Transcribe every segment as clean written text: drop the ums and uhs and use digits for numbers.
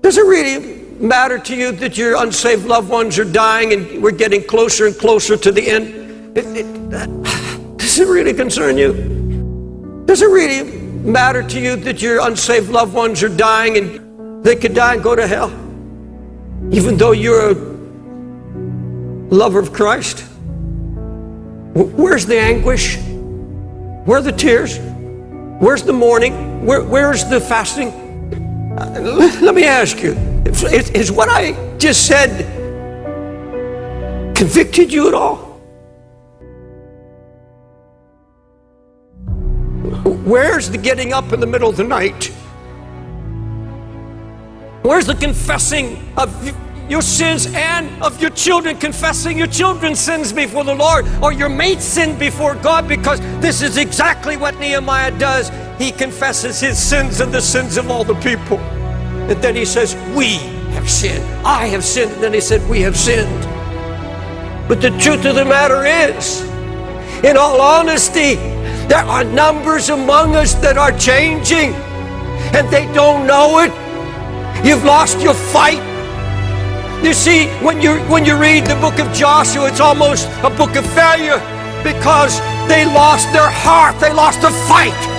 Does it really matter to you that your unsaved loved ones are dying and we're getting closer and closer to the end? Does it really concern you? Does it really matter to you that your unsaved loved ones are dying and they could die and go to hell? Even though you're a lover of Christ? Where's the anguish? Where are the tears? Where's the mourning? Where's the fasting? Let me ask you, is what I just said convicted you at all? Where's the getting up in the middle of the night? Where's the confessing of your sins and of your children, confessing your children's sins before the Lord, or your mate's sin before God? Because this is exactly what Nehemiah does. He confesses his sins and the sins of all the people. And then he says, we have sinned. I have sinned. And then he said, we have sinned. But the truth of the matter is, in all honesty, there are numbers among us that are changing, and they don't know it. You've lost your fight. You see, when you read the book of Joshua, it's almost a book of failure because they lost their heart. They lost the fight.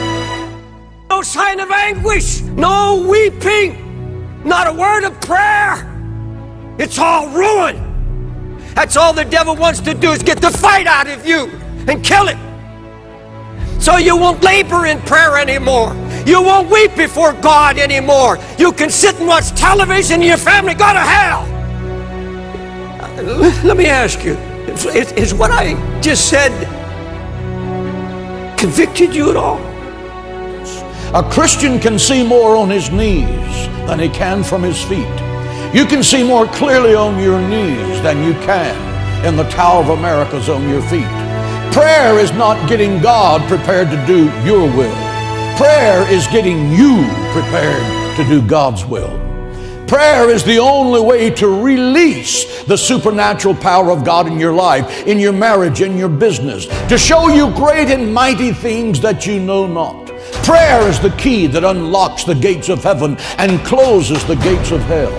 No sign of anguish, no weeping, not a word of prayer. It's all ruin. That's all the devil wants to do, is get the fight out of you and kill it. So you won't labor in prayer anymore. You won't weep before God anymore. You can sit and watch television and your family go to hell. Let me ask you, is what I just said convicted you at all? A Christian can see more on his knees than he can from his feet. You can see more clearly on your knees than you can in the Tower of America's on your feet. Prayer is not getting God prepared to do your will. Prayer is getting you prepared to do God's will. Prayer is the only way to release the supernatural power of God in your life, in your marriage, in your business, to show you great and mighty things that you know not. Prayer is the key that unlocks the gates of heaven and closes the gates of hell.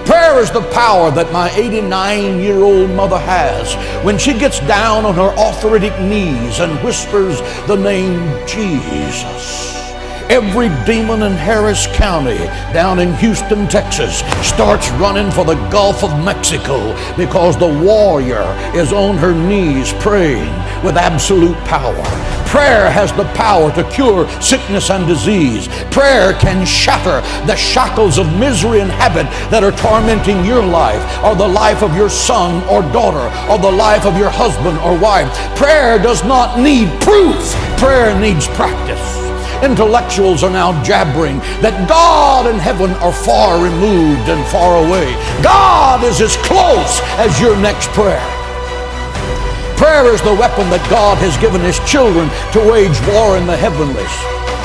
Prayer is the power that my 89-year-old mother has when she gets down on her arthritic knees and whispers the name Jesus. Every demon in Harris County down in Houston, Texas starts running for the Gulf of Mexico because the warrior is on her knees praying with absolute power. Prayer has the power to cure sickness and disease. Prayer can shatter the shackles of misery and habit that are tormenting your life, or the life of your son or daughter, or the life of your husband or wife. Prayer does not need proof. Prayer needs practice. Intellectuals are now jabbering that God and heaven are far removed and far away. God is as close as your next prayer. Prayer is the weapon that God has given His children to wage war in the heavenlies.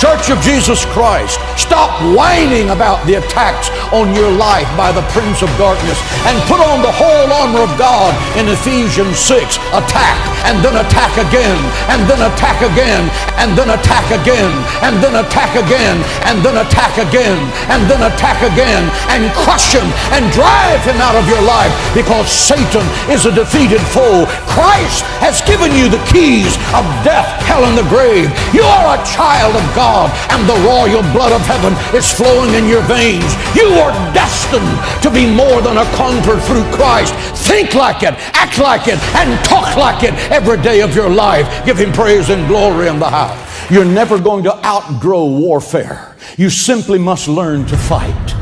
Church of Jesus Christ, stop whining about the attacks on your life by the Prince of Darkness and put on the whole armor of God in Ephesians 6. Attack, and then attack again, and then attack again, and then attack again, and then attack again, and then attack again, and then attack again, and crush him and drive him out of your life, because Satan is a defeated foe. Christ has given you the keys of death, hell, and the grave. You are a child of God, and the royal blood of heaven is flowing in your veins. You are destined to be more than a conqueror through Christ. Think like it, act like it, and talk like it every day of your life. Give Him praise and glory in the house. You're never going to outgrow warfare. You simply must learn to fight.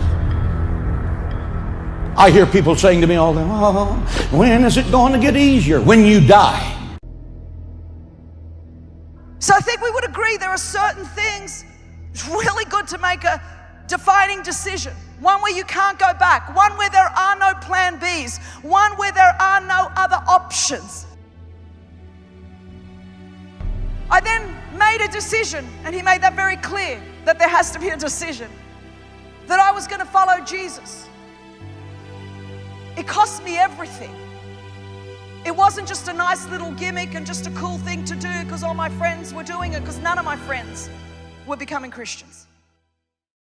I hear people saying to me all the time, oh, when is it going to get easier? When you die. So I think we would agree there are certain things it's really good to make a defining decision. One where you can't go back. One where there are no plan Bs. One where there are no other options. I then made a decision, and He made that very clear, that there has to be a decision, that I was going to follow Jesus. It cost me everything. It wasn't just a nice little gimmick and just a cool thing to do because all my friends were doing it, because none of my friends were becoming Christians.